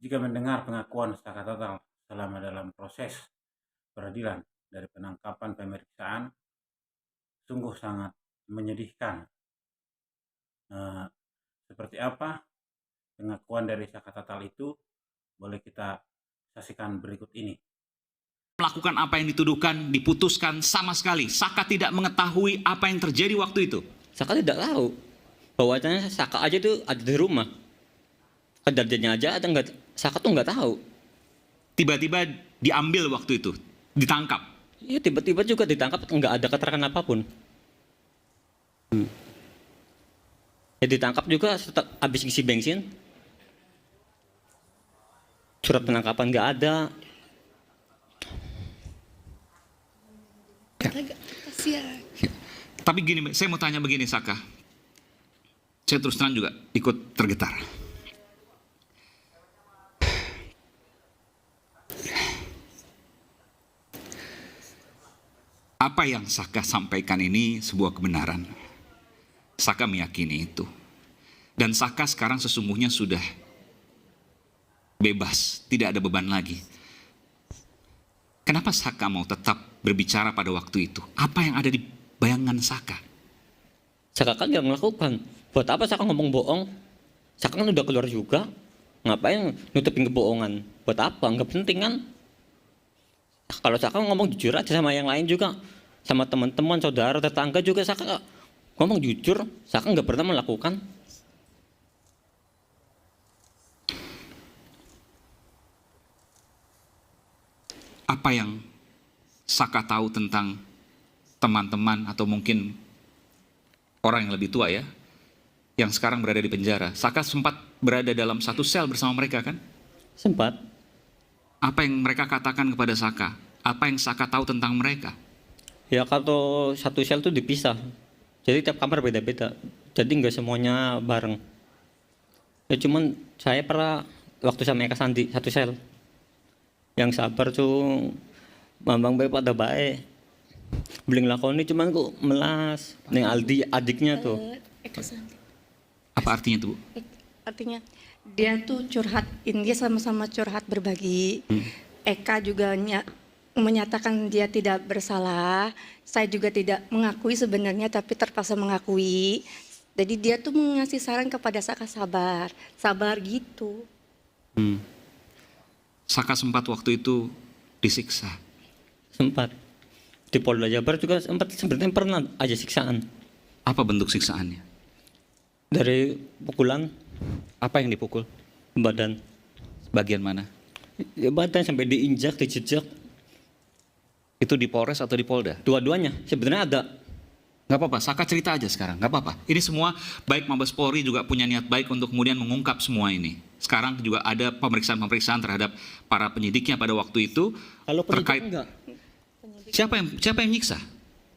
Jika mendengar pengakuan Saka Tatal selama dalam proses peradilan dari penangkapan pemeriksaan, sungguh sangat menyedihkan. Eh, Seperti apa pengakuan dari Saka Tatal itu? Boleh kita saksikan berikut ini. Melakukan apa yang dituduhkan, diputuskan sama sekali. Saka tidak mengetahui apa yang terjadi waktu itu. Saka tidak tahu. Bahwasanya Saka aja tuh ada di rumah. Kejadiannya aja ada nggak, Saka tuh nggak tahu. Tiba-tiba diambil waktu itu, ditangkap. Iya, tiba-tiba juga ditangkap, nggak ada keterangan apapun. Ya ditangkap juga setelah habis isi bensin. Surat penangkapan nggak ada. Kasihan. Tapi gini, saya mau tanya begini Saka. Saya terus terang juga ikut tergetar. Apa yang Saka sampaikan ini sebuah kebenaran. Saka meyakini itu. Dan Saka sekarang sesungguhnya sudah bebas, tidak ada beban lagi. Kenapa Saka mau tetap berbicara pada waktu itu? Apa yang ada di bayangan Saka? Saka kan nggak melakukan. Buat apa Saka ngomong bohong? Saka kan udah keluar juga. Ngapain nutupin kebohongan? Buat apa? Nggak penting kan? Kalau Saka ngomong jujur aja sama yang lain juga, sama teman-teman, saudara, tetangga juga Saka ngomong jujur. Saka nggak pernah melakukan. Apa yang Saka tahu tentang teman-teman atau mungkin orang yang lebih tua ya, yang sekarang berada di penjara? Saka sempat berada dalam satu sel bersama mereka kan? Sempat. Apa yang mereka katakan kepada Saka? Apa yang Saka tahu tentang mereka? Ya kalau satu sel tuh dipisah. Jadi tiap kamar beda-beda. Jadi nggak semuanya bareng. Ya cuman saya pernah waktu sama Eka Sandi satu sel. Yang sabar tuh Bambang baik pada baik. Beli ngelakoni cuman kok melas. Nih Aldi adiknya tuh. Eka Santi. Apa artinya itu, Bu? Artinya dia tuh curhat, dia sama-sama curhat berbagi. Eka juga menyatakan dia tidak bersalah. Saya juga tidak mengakui sebenarnya, tapi terpaksa mengakui. Jadi dia tuh mengasih saran kepada Saka sabar gitu. Saka sempat waktu itu disiksa. Sempat. Di Polda Jabar juga sempat sebenarnya pernah aja siksaan. Apa bentuk siksaannya? Dari pukulan Apa yang dipukul? badan. Bagian mana? Ya badan sampai diinjak, dijejak. Itu di Polres atau di Polda? Dua-duanya sebenarnya ada. Nggak apa-apa, Saka cerita aja sekarang, nggak apa-apa. Ini semua, baik Mabes Polri juga punya niat baik untuk kemudian mengungkap semua ini. Sekarang juga ada pemeriksaan-pemeriksaan terhadap para penyidiknya pada waktu itu. Kalau terkait enggak, siapa yang nyiksa?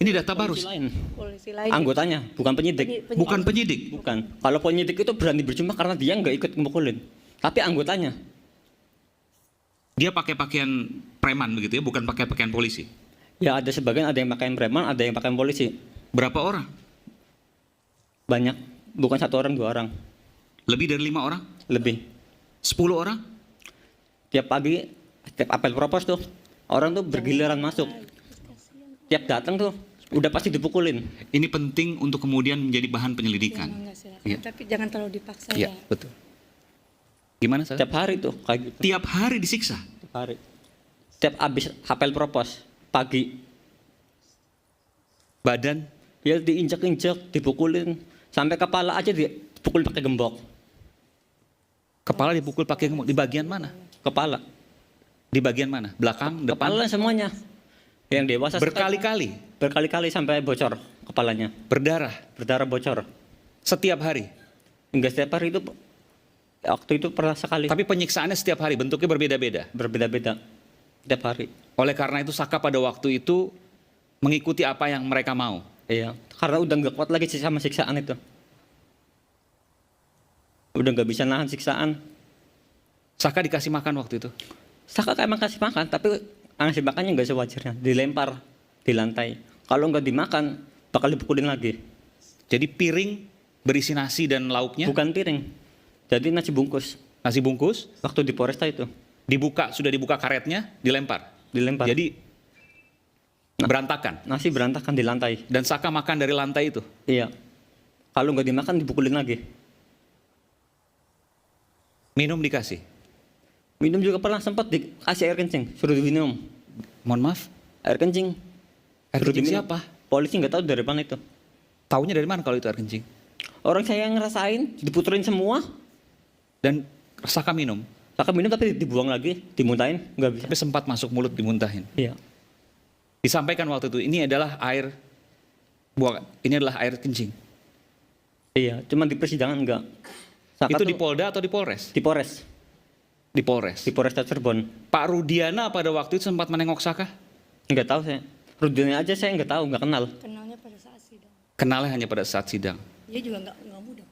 Ini data baru. polisi lain. Polisi lain. Anggotanya, bukan penyidik. Bukan penyidik. Bukan. Kalau penyidik itu berani berjumpa karena dia nggak ikut memukulin. Tapi anggotanya. Dia pakai pakaian preman begitu ya, bukan pakai pakaian polisi. Ya ada sebagian, ada yang pakai preman, ada yang pakai polisi. Berapa orang? Banyak. Bukan satu orang, dua orang. Lebih dari 5 orang? Lebih. 10 orang? Tiap pagi, tiap apel propos tuh, orang tuh bergiliran masuk. Tiap datang tuh, udah pasti dipukulin. Ini penting untuk kemudian menjadi bahan penyelidikan. Enggak, silakan. Iya. Tapi jangan terlalu dipaksa Iya, ya. betul. Gimana, Saka? Tiap hari tuh, kayak gitu. Tiap hari disiksa? Tiap hari. Tiap habis apel propos, pagi. Badan? Ya diinjak-injak, dipukulin. Sampai kepala aja dipukul pakai gembok. Kepala dipukul pakai di bagian mana? Kepala. Di bagian mana? Belakang, depan? Kepala semuanya. Yang dewasa Berkali-kali? berkali-kali sampai bocor kepalanya. Berdarah? Berdarah bocor. Setiap hari? Enggak setiap hari itu. Waktu itu pernah sekali. Tapi penyiksaannya setiap hari, bentuknya berbeda-beda. Berbeda-beda. Setiap hari. Oleh karena itu Saka pada waktu itu mengikuti apa yang mereka mau. Iya. Karena udah nggak kuat lagi sama siksaan itu. Udah nggak bisa nahan siksaan. Saka dikasih makan waktu itu? Saka emang kasih makan, tapi ngasih makannya nggak sewajarnya. Dilempar di lantai. Kalau nggak dimakan, bakal dipukulin lagi. Jadi piring berisi nasi dan lauknya? Bukan piring. Jadi nasi bungkus. Nasi bungkus, Waktu di Polresta itu sudah dibuka karetnya, dilempar. dilempar. Jadi berantakan. Nasi berantakan di lantai. Dan Saka makan dari lantai itu. Iya. Kalau nggak dimakan dipukulin lagi. Minum dikasih. Minum juga pernah sempat dikasih air kencing, suruh diminum. Mohon maaf, Air kencing. air Suruh kencing diminum. siapa? Polisi nggak tahu dari mana itu. Taunya dari mana kalau itu air kencing? Orang saya yang ngerasain, diputerin semua. Dan Saka minum. Saka minum tapi dibuang lagi, dimuntahin, nggak bisa. Tapi sempat masuk mulut dimuntahin. Iya. Disampaikan waktu itu, ini adalah air kencing. Iya, cuma di persidangan enggak. Saka Itu tuh di Polda atau di Polres? di Polres, Di Polres. di Polresta Cirebon. Pak Rudiana pada waktu itu sempat menengok Saka? Nggak tahu saya. Rudiana aja saya nggak tahu, nggak kenal. Kenalnya pada saat sidang. Kenalnya hanya pada saat sidang. Dia juga nggak mudah.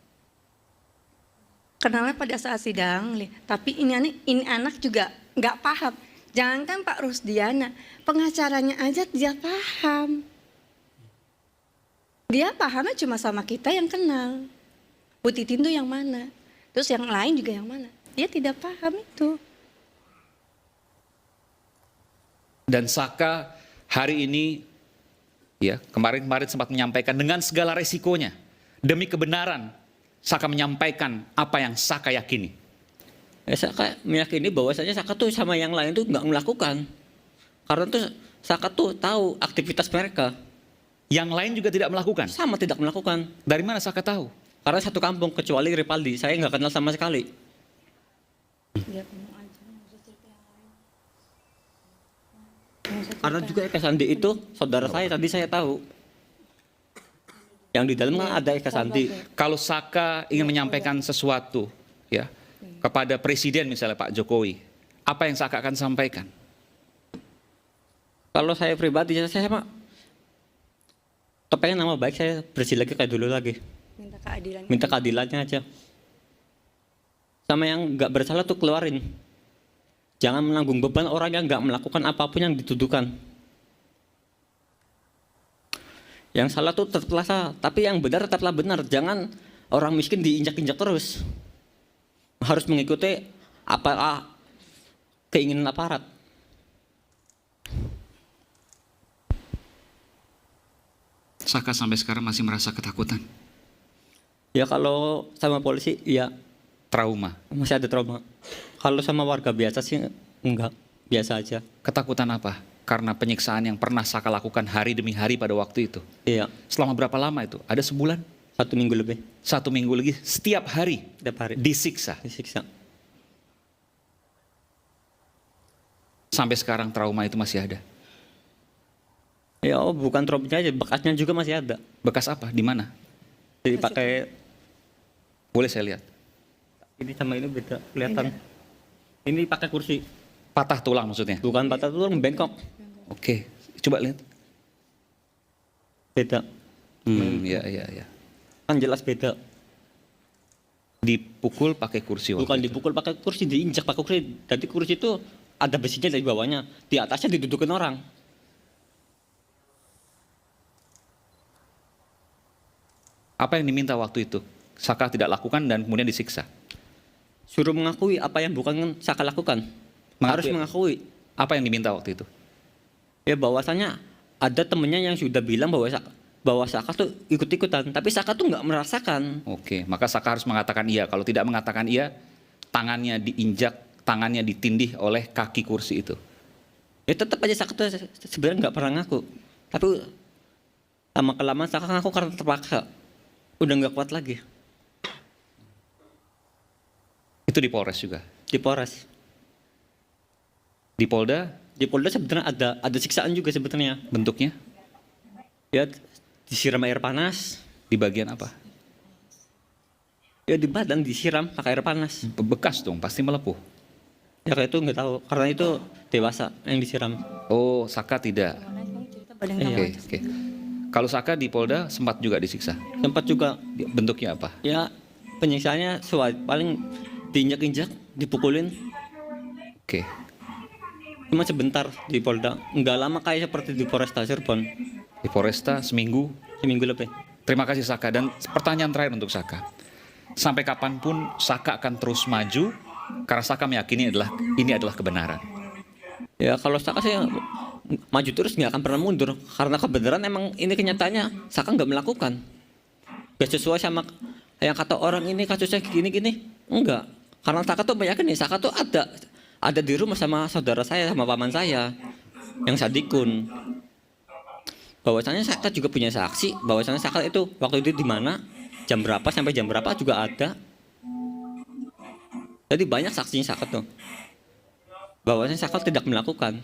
Kenalnya pada saat sidang, tapi ini anak juga nggak paham. Jangankan Pak Rusdiana, pengacaranya aja dia paham. Dia pahamnya cuma sama kita yang kenal. Bu Titin tuh yang mana? Terus yang lain juga yang mana? Dia tidak paham itu. Dan Saka hari ini, ya kemarin sempat menyampaikan dengan segala resikonya, demi kebenaran, Saka menyampaikan apa yang Saka yakini. Saka meyakini bahwasanya Saka tuh sama yang lain tuh nggak melakukan. Karena tuh Saka tuh tahu aktivitas mereka. Yang lain juga tidak melakukan. Sama tidak melakukan. Dari mana Saka tahu? Karena satu kampung kecuali Ripaldi, saya nggak kenal sama sekali. Dia ngomong aja, nggak usah cerita yang lain. Nggak usah cerita. Karena juga Eka Sandi itu saudara saya, tadi saya tahu. Yang di dalam kan ada Eka Sandi. Kalau Saka ingin menyampaikan sesuatu, ya kepada Presiden misalnya Pak Jokowi, apa yang Saka akan sampaikan? Kalau saya pribadi, saya mah kepengen nama baik saya bersih lagi kayak dulu lagi. Minta keadilan. Minta keadilannya aja. Sama yang nggak bersalah tuh keluarin. Jangan menanggung beban orang yang nggak melakukan apapun yang dituduhkan. Yang salah tuh tetaplah salah, tapi yang benar tetaplah benar. Jangan orang miskin diinjak-injak terus. Harus mengikuti apa keinginan aparat. Saka sampai sekarang masih merasa ketakutan, Ya kalau sama polisi ya trauma. masih ada trauma. Kalau sama warga biasa sih enggak, biasa aja. Ketakutan apa? Karena penyiksaan yang pernah Saka lakukan hari demi hari pada waktu itu. Iya, Selama berapa lama itu? Ada sebulan? 1 minggu lebih 1 minggu lagi, setiap hari tiap hari disiksa. disiksa. Sampai sekarang trauma itu masih ada. Ya bukan traumanya aja, bekasnya juga masih ada. Bekas apa? Di mana? Jadi pakai Boleh saya lihat? ini sama ini beda kelihatan. Ini pakai kursi, Patah tulang maksudnya? bukan patah tulang, bengkok. Oke, coba lihat. Beda, Ya. kan jelas beda. Dipukul pakai kursi waktu Bukan itu. dipukul pakai kursi, diinjak pakai kursi. Jadi kursi itu ada besinya dari bawahnya, di atasnya didudukin orang. Apa yang diminta waktu itu? Saka tidak lakukan dan kemudian disiksa. Suruh mengakui apa yang bukan Saka lakukan. Harus mengakui. Apa yang diminta waktu itu? Ya bahwasanya ada temennya yang sudah bilang bahwa Saka tuh ikut-ikutan, tapi Saka tuh nggak merasakan. Oke, maka Saka harus mengatakan iya. Kalau tidak mengatakan iya, tangannya diinjak, tangannya ditindih oleh kaki kursi itu. Ya tetap aja Saka tuh sebenarnya nggak pernah ngaku. Tapi lama kelamaan Saka ngaku karena terpaksa. Udah nggak kuat lagi. Itu di Polres juga. Di Polres. Di Polda Di Polda sebenarnya ada siksaan juga sebenarnya. bentuknya Ya disiram air panas. di bagian apa? Ya di badan disiram pakai air panas. Bekas dong, pasti melepuh. Ya kayak itu nggak tahu karena itu dewasa yang disiram. Oh, Saka tidak. Badan Iya. kamu. Oke. Kalau Saka di Polda sempat juga disiksa. Sempat juga Bentuknya apa? ya penyiksaannya paling diinjak-injak, dipukulin. Oke. Cuma sebentar di Polda, nggak lama kayak seperti di Polresta Cirebon, Di Polresta seminggu. seminggu lebih. Terima kasih Saka. Dan pertanyaan terakhir untuk Saka. Sampai kapanpun Saka akan terus maju Karena Saka meyakini ini adalah kebenaran. Ya kalau Saka saya maju terus nggak akan pernah mundur karena kebenaran emang ini kenyataannya Saka nggak melakukan. Gak sesuai sama yang kata orang ini kasusnya gini-gini. Enggak. Karena Saka tuh meyakini Saka tuh ada di rumah sama saudara saya sama paman saya yang Sadikun. Bahwasanya Saka juga punya saksi bahwasanya Saka itu waktu itu di mana, jam berapa sampai jam berapa juga ada. Jadi banyak saksinya Saka tuh. Bahwasanya Saka tidak melakukan.